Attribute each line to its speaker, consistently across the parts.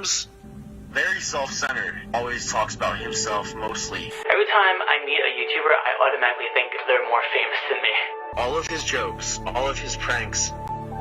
Speaker 1: James, very self-centered, always talks about himself mostly.
Speaker 2: Every time I meet a YouTuber, I automatically think they're more famous than me.
Speaker 1: All of his jokes, all of his pranks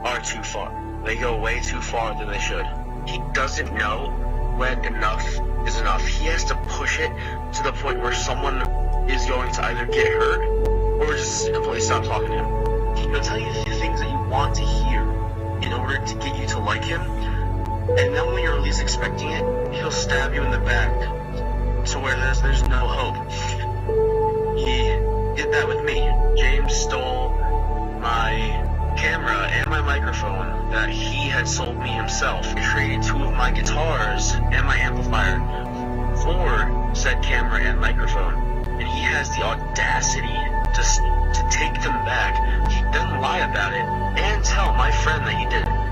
Speaker 1: are too far. They go way too far than they should. He doesn't know when enough is enough. He has to push it to the point where someone is going to either get hurt or just simply stop talking to him. He'll tell you the things that you want to hear in order to get you to like him, and then when you're least expecting it, he'll stab you in the back to where there's no hope. He did that with me. James stole my camera and my microphone that he had sold me himself. He traded 2 of my guitars and my amplifier for said camera and microphone. And he has the audacity to take them back. He doesn't lie about it and tell my friend that he did it.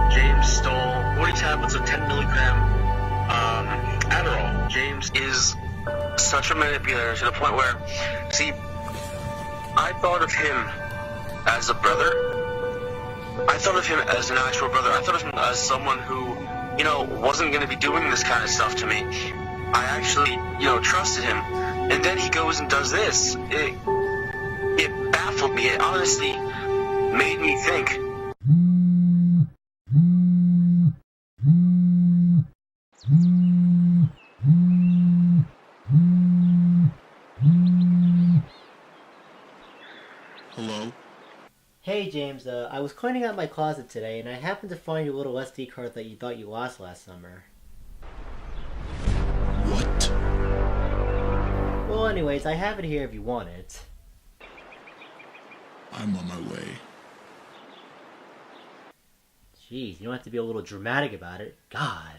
Speaker 1: James stole 40 tablets of 10 milligram Adderall. James is such a manipulator to the point where, see, I thought of him as a brother. I thought of him as an actual brother. I thought of him as someone who, wasn't going to be doing this kind of stuff to me. I actually, trusted him. And then he goes and does this. It baffled me. It honestly made me think.
Speaker 3: Hello?
Speaker 4: Hey James, I was cleaning out my closet today and I happened to find your little SD card that you thought you lost last summer.
Speaker 3: What?
Speaker 4: Well anyways, I have it here if you want it.
Speaker 3: I'm on my way.
Speaker 4: Jeez, you don't have to be a little dramatic about it. God.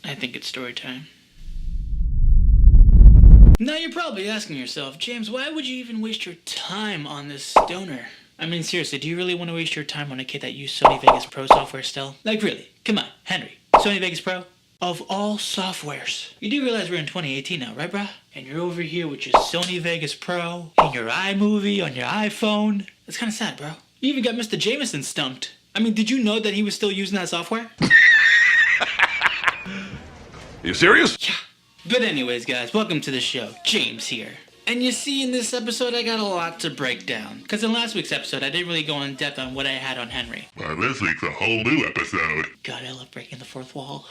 Speaker 2: I think it's story time. Now you're probably asking yourself, James, why would you even waste your time on this stoner? I mean, seriously, do you really want to waste your time on a kid that used Sony Vegas Pro software still? Like, really? Come on, Henry. Sony Vegas Pro? Of all softwares. You do realize we're in 2018 now, right, bruh? And you're over here with your Sony Vegas Pro, in your iMovie, on your iPhone. That's kind of sad, bro. You even got Mr. Jamez stumped. I mean, did you know that he was still using that software?
Speaker 3: You serious?
Speaker 2: Yeah. But anyways, guys, welcome to the show. James here. And you see, in this episode, I got a lot to break down. Because in last week's episode, I didn't really go in depth on what I had on Henry.
Speaker 3: Well, this week's a whole new episode.
Speaker 2: God, I love breaking the fourth wall.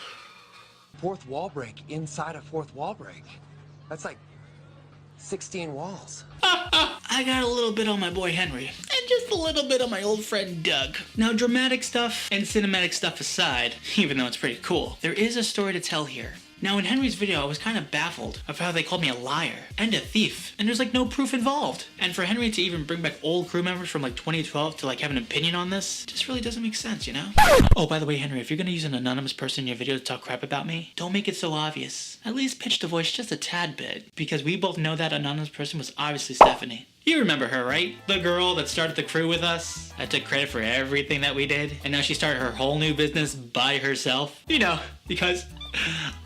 Speaker 5: Fourth wall break inside a fourth wall break. That's like 16 walls.
Speaker 2: I got a little bit on my boy Henry, and just a little bit on my old friend Doug. Now, dramatic stuff and cinematic stuff aside, even though it's pretty cool, there is a story to tell here. Now, in Henry's video, I was kind of baffled of how they called me a liar and a thief, and there's like no proof involved. And for Henry to even bring back old crew members from like 2012 to like have an opinion on this, just really doesn't make sense, you know? Oh, by the way, Henry, if you're gonna use an anonymous person in your video to talk crap about me, don't make it so obvious. At least pitch the voice just a tad bit, because we both know that anonymous person was obviously Stephanie. You remember her, right? The girl that started the crew with us, that took credit for everything that we did, and now she started her whole new business by herself. You know, because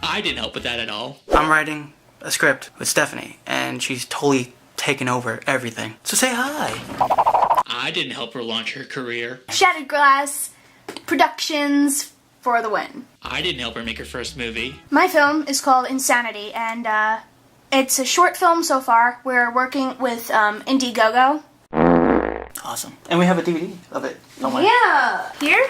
Speaker 2: I didn't help with that at all. I'm writing a script with Stephanie, and she's totally taken over everything. So say hi. I didn't help her launch her career.
Speaker 6: Shattered Glass Productions for the win.
Speaker 2: I didn't help her make her first movie.
Speaker 6: My film is called Insanity, and it's a short film so far. We're working with Indiegogo.
Speaker 2: Awesome. And we have a DVD of it.
Speaker 6: Yeah. Here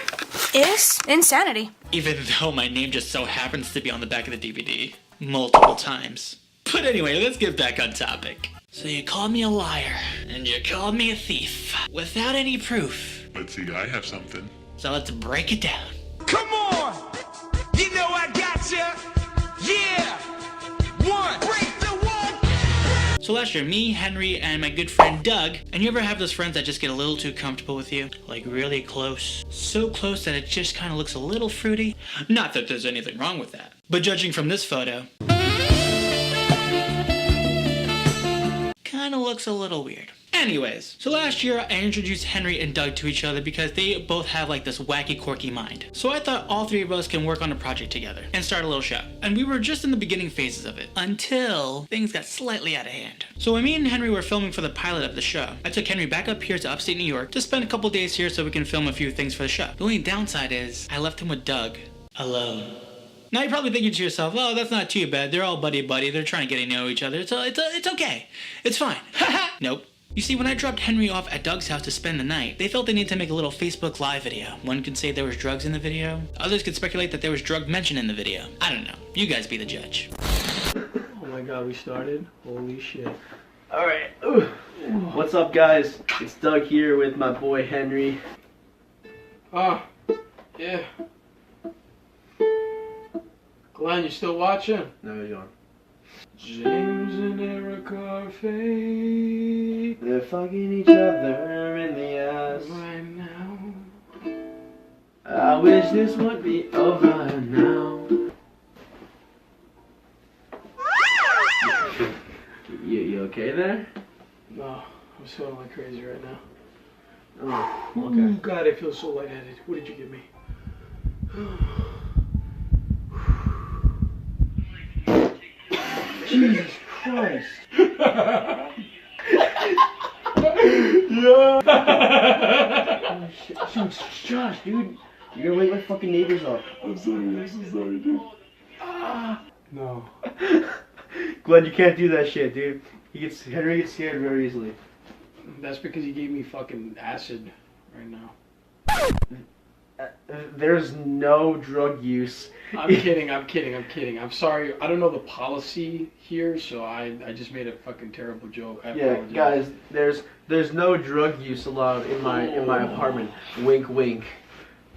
Speaker 6: is Insanity.
Speaker 2: Even though my name just so happens to be on the back of the DVD multiple times. But anyway, let's get back on topic. So you called me a liar, and and you called me a thief. Without any proof.
Speaker 3: Let's see, I have something.
Speaker 2: So let's break it down.
Speaker 7: Come on! You know I gotcha! Yeah! One! Break the one!
Speaker 2: So last year, me, Henry, and my good friend Doug, and you ever have those friends that just get a little too comfortable with you? Like really close? So close that it just kind of looks a little fruity? Not that there's anything wrong with that. But judging from this photo, kind of looks a little weird. Anyways, so last year I introduced Henry and Doug to each other because they both have like this wacky, quirky mind. So I thought all three of us can work on a project together and start a little show. And we were just in the beginning phases of it until things got slightly out of hand. So when me and Henry were filming for the pilot of the show, I took Henry back up here to upstate New York to spend a couple days here so we can film a few things for the show. The only downside is I left him with Doug alone. Now you're probably thinking to yourself, oh, that's not too bad. They're all buddy-buddy. They're trying to get to know each other. It's okay. It's fine. Nope. You see, when I dropped Henry off at Doug's house to spend the night, they felt they needed to make a little Facebook Live video. One could say there was drugs in the video. Others could speculate that there was drug mention in the video. I don't know. You guys be the judge.
Speaker 8: Oh my god, we started? Holy shit. Alright. What's up, guys? It's Doug here with my boy Henry.
Speaker 9: Ah, yeah. Glenn, you still watching?
Speaker 8: No, you're gone.
Speaker 9: James and Erica are fake
Speaker 8: They're fucking each other in the ass.
Speaker 9: right now.
Speaker 8: I wish this would be over now. You okay there?
Speaker 9: No, I'm feeling like crazy right now.
Speaker 8: Oh,
Speaker 9: Oh
Speaker 8: okay.
Speaker 9: God, I feel so lightheaded. What did you give me?
Speaker 8: Jesus Christ.
Speaker 9: Yeah.
Speaker 8: Oh shit. Josh, dude. You're gonna wake my fucking neighbors up.
Speaker 9: I'm so sorry, dude. No.
Speaker 8: Glenn, you can't do that shit, dude. Henry gets scared very easily.
Speaker 9: That's because you gave me fucking acid right now.
Speaker 8: There's no drug use.
Speaker 9: I'm kidding. I'm sorry. I don't know the policy here, so I just made a fucking terrible joke. I
Speaker 8: Yeah,
Speaker 9: apologize.
Speaker 8: guys, there's no drug use allowed in my apartment. Wink, wink.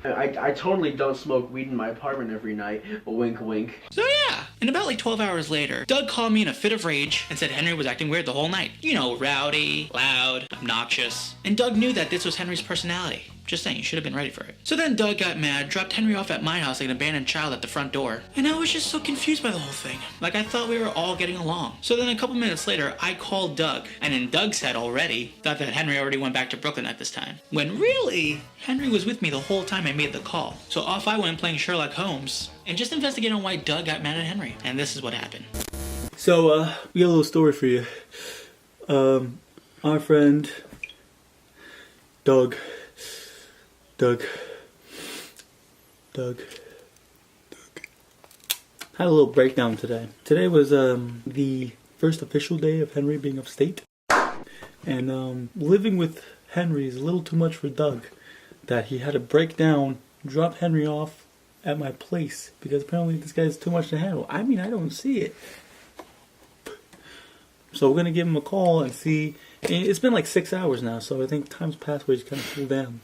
Speaker 8: I totally don't smoke weed in my apartment every night. Wink, wink.
Speaker 2: So yeah, and about like 12 hours later, Doug called me in a fit of rage and said Henry was acting weird the whole night. You know, rowdy, loud, obnoxious. And Doug knew that this was Henry's personality. Just saying, you should have been ready for it. So then Doug got mad, dropped Henry off at my house like an abandoned child at the front door. And I was just so confused by the whole thing. Like I thought we were all getting along. So then a couple minutes later, I called Doug. And in Doug's head already, thought that Henry already went back to Brooklyn at this time. When really, Henry was with me the whole time I made the call. So off I went playing Sherlock Holmes and just investigating on why Doug got mad at Henry. And this is what happened.
Speaker 10: So, we got a little story for you. Our friend, Doug, had a little breakdown today. Today was, the first official day of Henry being upstate. And, living with Henry is a little too much for Doug. That he had to break down, drop Henry off at my place. Because apparently this guy's too much to handle. I mean, I don't see it. So we're gonna give him a call and see. It's been like 6 hours now, so I think time's passed where he's kind of cooled down.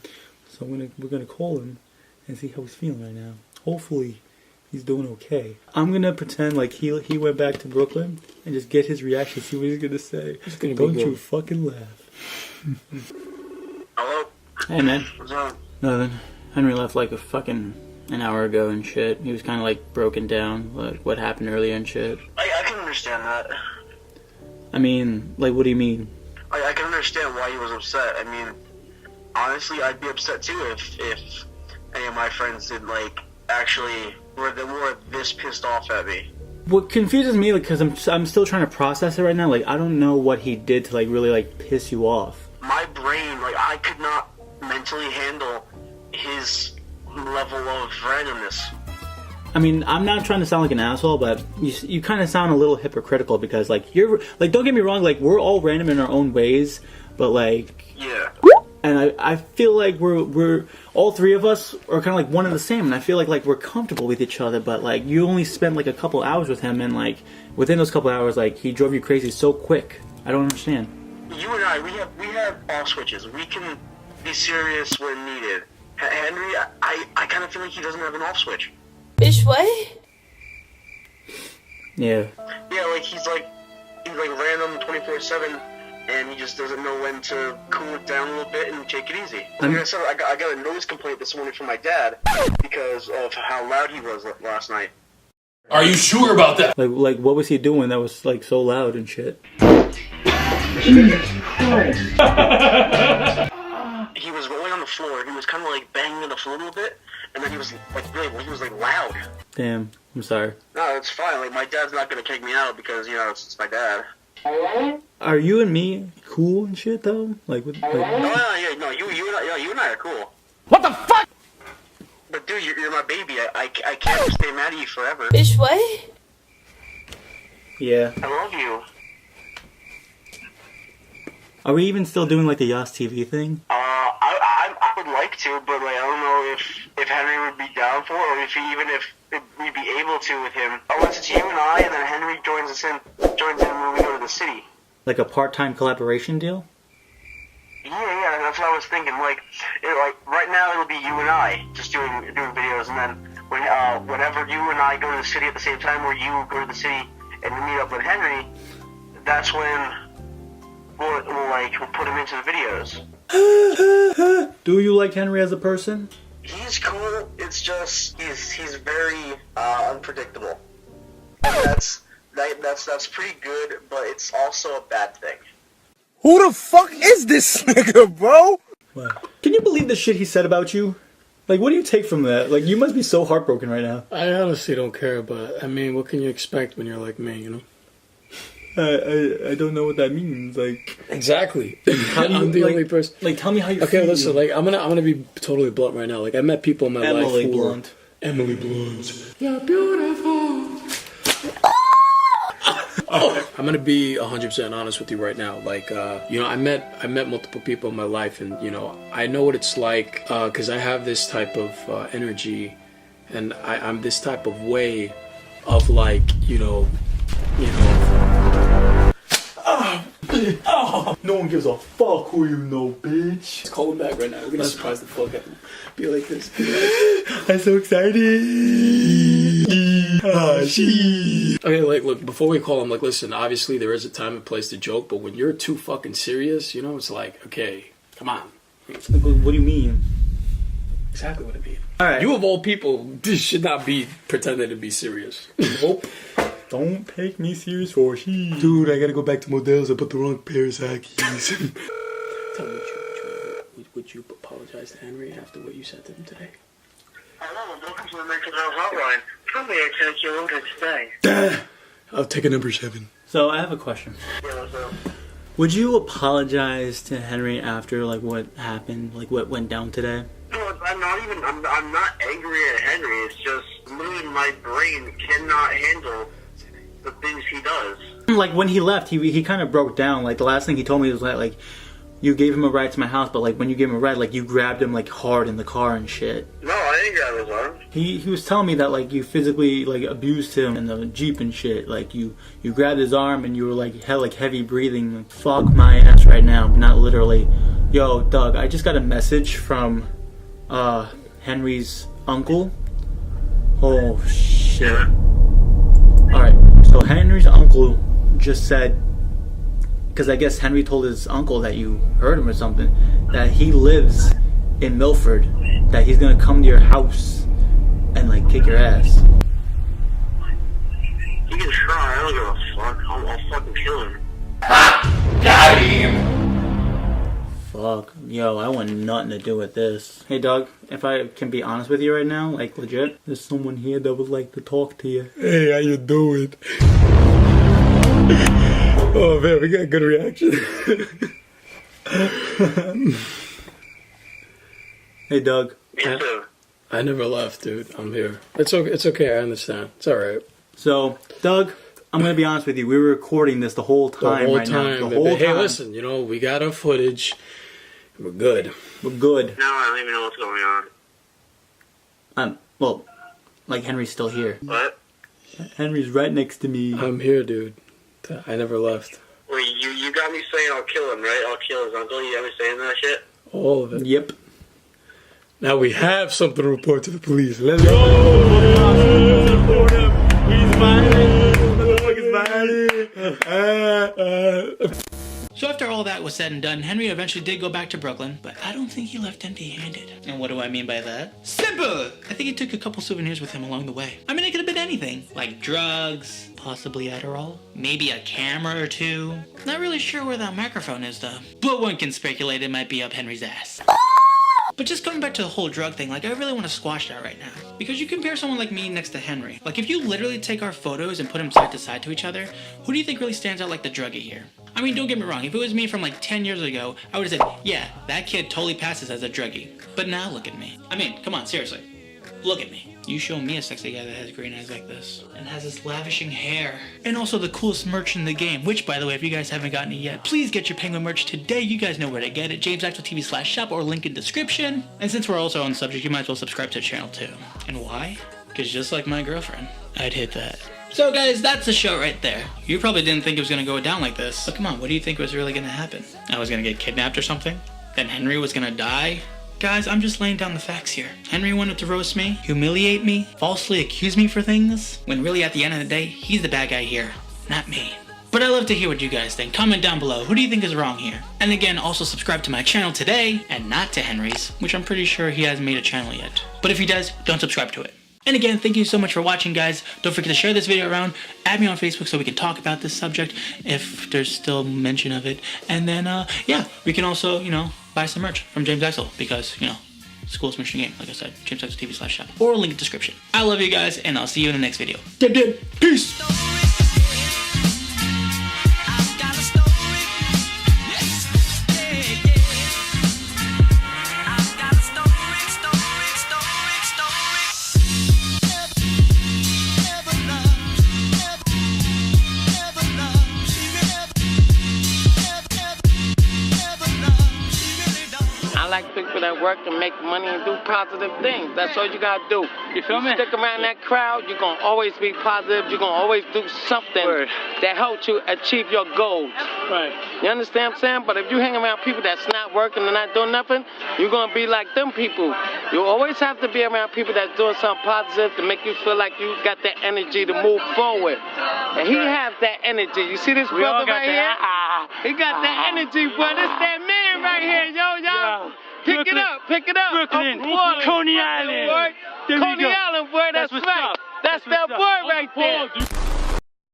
Speaker 10: So we're gonna call him and see how he's feeling right now. Hopefully, he's doing okay. I'm gonna pretend like he went back to Brooklyn and just get his reaction. See what he's gonna say. Don't you fucking laugh.
Speaker 1: Hello?
Speaker 10: Hey man.
Speaker 1: What's up?
Speaker 10: Nothing. Henry left like an hour ago and shit. He was kind of like broken down, like what happened earlier and shit.
Speaker 1: I can understand that.
Speaker 10: I mean, like, what do you mean?
Speaker 1: I can understand why he was upset. I mean, honestly, I'd be upset too if any of my friends did actually were this pissed off at me.
Speaker 10: What confuses me, because I'm still trying to process it right now. Like, I don't know what he did to really piss you off.
Speaker 1: My brain, I could not mentally handle his level of randomness.
Speaker 10: I mean, I'm not trying to sound like an asshole, but you kind of sound a little hypocritical because you're don't get me wrong, we're all random in our own ways, but
Speaker 1: yeah.
Speaker 10: And I feel like we're all three of us are kind of one and the same, and I feel like we're comfortable with each other, but you only spent a couple hours with him, and within those couple hours he drove you crazy so quick. I don't understand.
Speaker 1: you and I, we have off switches. We can be serious when needed. Henry, I kind of feel like he doesn't have an off switch.
Speaker 6: Bitch, what?
Speaker 10: Yeah.
Speaker 1: Yeah, like he's like random 24/7, and he just doesn't know when to cool it down a little bit and take it easy. Like I said, I got a noise complaint this morning from my dad because of how loud he was last night.
Speaker 3: Are you sure about that?
Speaker 10: Like what was he doing that was like so loud and shit?
Speaker 1: He was rolling on the floor. He was kind of like banging on the floor a little bit, and then he was like loud.
Speaker 10: Damn, I'm sorry.
Speaker 1: No, it's fine. Like my dad's not gonna kick me out because it's my dad.
Speaker 10: Are you and me cool and shit though? Like with
Speaker 1: No, you and I are cool.
Speaker 7: What the fuck?
Speaker 1: But dude, you're my baby. I can't stay mad at you forever.
Speaker 6: Bitch, what?
Speaker 10: Yeah.
Speaker 1: I love you.
Speaker 10: Are we even still doing like the Yas TV thing?
Speaker 1: I would like to, but like I don't know if Henry would be down for it, or if we'd be able to with him. Unless it's you and I, and then Henry joins in when we go to the city.
Speaker 10: Like a part-time collaboration deal?
Speaker 1: Yeah, that's what I was thinking. Like right now it'll be you and I just doing videos, and then whenever you and I go to the city at the same time, or you go to the city and we meet up with Henry, that's when we'll put him into the videos.
Speaker 10: Do you like Henry as a person?
Speaker 1: He's cool. It's just he's very unpredictable. And that's pretty good, but it's also a bad thing.
Speaker 7: Who the fuck is this nigga, bro?
Speaker 10: What? Can you believe the shit he said about you? Like, what do you take from that? Like, you must be so heartbroken right now.
Speaker 9: I honestly don't care, but I mean, what can you expect when you're like me, you know?
Speaker 10: I don't know what that means. Like,
Speaker 9: exactly. I'm the only person.
Speaker 10: Like, tell me how you feel.
Speaker 9: Okay, listen. Like, I'm gonna be totally blunt right now. Like, I met people in my life
Speaker 10: Emily
Speaker 9: who
Speaker 10: Blunt.
Speaker 9: Emily Blunt. You're beautiful. I'm gonna be 100% honest with you right now. Like, I met multiple people in my life, and I know what it's like because I have this type of energy, and I'm this type of way of like,
Speaker 10: No one gives a fuck who you know, bitch.
Speaker 9: It's calling back right now. We're gonna surprise the fuck out of him. Be like this.
Speaker 10: I'm so excited.
Speaker 9: Okay, like, look, before we call him, like, listen, obviously there is a time and place to joke, but when you're too fucking serious, it's like, okay, come on.
Speaker 10: What do you mean?
Speaker 9: Exactly what I mean.
Speaker 10: Alright.
Speaker 9: You of all people should not be pretending to be serious.
Speaker 10: Nope. Don't take me serious for shit. Dude, I gotta go back to Modell's. I put the wrong pair of keys.
Speaker 9: Tell me, would you apologize to Henry after what you said to him today?
Speaker 1: Hello, welcome to the mental health hotline. Tell me I take your order today.
Speaker 9: I'll take a number 7.
Speaker 10: So, I have a question.
Speaker 1: Yeah, what's up?
Speaker 10: Would you apologize to Henry after, like, what happened? Like, what went down today?
Speaker 1: No, I'm not angry at Henry. It's just literally my brain cannot handle the things he does.
Speaker 10: Like, when he left, he kind of broke down. Like, the last thing he told me was like, you gave him a ride to my house, but, like, when you gave him a ride, like, you grabbed him, like, hard in the car and shit.
Speaker 1: No, I didn't grab his arm.
Speaker 10: He was telling me that, like, you physically, like, abused him in the Jeep and shit. Like, you grabbed his arm and you were, like, heavy breathing. Like, fuck my ass right now. Not literally. Yo, Doug, I just got a message from, Henry's uncle. Oh, shit. Alright, so Henry's uncle just said, because I guess Henry told his uncle that you heard him or something, that he lives in Milford, that he's gonna come to your house and like kick your ass.
Speaker 1: He can try, I don't give a fuck. I'll fucking kill him.
Speaker 3: Got him!
Speaker 10: Fuck, yo, I want nothing to do with this. Hey Doug, if I can be honest with you right now, like legit, there's someone here that would like to talk to you.
Speaker 9: Hey, how you doing? Oh man, we got a good reaction.
Speaker 10: Hey Doug.
Speaker 1: Me too.
Speaker 9: I never left, dude. I'm here. It's okay. I understand. It's all right.
Speaker 10: So, Doug, I'm gonna be honest with you. We were recording this the whole time now. The whole time.
Speaker 9: Hey, listen. We got our footage. We're good.
Speaker 10: We're good.
Speaker 1: No, I don't even know what's going on.
Speaker 10: Well, like Henry's still here.
Speaker 1: What?
Speaker 10: Henry's right next to me.
Speaker 9: I'm here, dude. I never left.
Speaker 1: Wait, You got me saying I'll kill him, right? I'll kill his uncle. You got me saying that shit?
Speaker 9: All of it.
Speaker 10: Yep.
Speaker 9: Now we have something to report to the police. Let's
Speaker 10: go.
Speaker 9: Report him. He's violent.
Speaker 2: So after all that was said and done, Henry eventually did go back to Brooklyn, but I don't think he left empty-handed. And what do I mean by that? Simple! I think he took a couple souvenirs with him along the way. I mean, it could have been anything. Like drugs, possibly Adderall, maybe a camera or two. Not really sure where that microphone is though. But one can speculate it might be up Henry's ass. But just going back to the whole drug thing, like I really want to squash that right now. Because you compare someone like me next to Henry. Like if you literally take our photos and put them side to side to each other, who do you think really stands out like the druggie here? I mean, don't get me wrong, if it was me from like 10 years ago, I would have said, yeah, that kid totally passes as a druggie. But now look at me. I mean, come on, seriously. Look at me. You show me a sexy guy that has green eyes like this. And has this lavishing hair. And also the coolest merch in the game. Which, by the way, if you guys haven't gotten it yet, please get your Penguin merch today. You guys know where to get it. JamesAxelTV/shop or link in description. And since we're also on the subject, you might as well subscribe to the channel too. And why? Because just like my girlfriend, I'd hit that. So guys, that's the show right there. You probably didn't think it was going to go down like this. But come on, what do you think was really going to happen? I was going to get kidnapped or something? Then Henry was going to die? Guys, I'm just laying down the facts here. Henry wanted to roast me, humiliate me, falsely accuse me for things, when really at the end of the day, he's the bad guy here, not me. But I'd love to hear what you guys think. Comment down below. Who do you think is wrong here? And again, also subscribe to my channel today, and not to Henry's, which I'm pretty sure he hasn't made a channel yet. But if he does, don't subscribe to it. And again, thank you so much for watching, guys. Don't forget to share this video around. Add me on Facebook so we can talk about this subject if there's still mention of it. And then, yeah, we can also, you know, buy some merch from James Axel because, you know, it's the coolest merch in the game. Like I said, JamesAxelTV/shop or link in the description. I love you guys, and I'll see you in the next video. Dib. Peace.
Speaker 11: I like people that work and make money and do positive things. That's all you gotta do. You feel me? Stick around that crowd, you're gonna always be positive. You're gonna always do something that helps you achieve your goals. Right. You understand what I'm saying? But if you hang around people that's not working and not doing nothing, you're gonna be like them people. You always have to be around people that's doing something positive to make you feel like you got that energy to move forward. And he has that energy. You see this brother right here? He got that energy, boy. This that man right here, yo. Pick it up.
Speaker 12: Brooklyn, Coney Island.
Speaker 11: Coney Island, boy, that's right. That's that boy right there.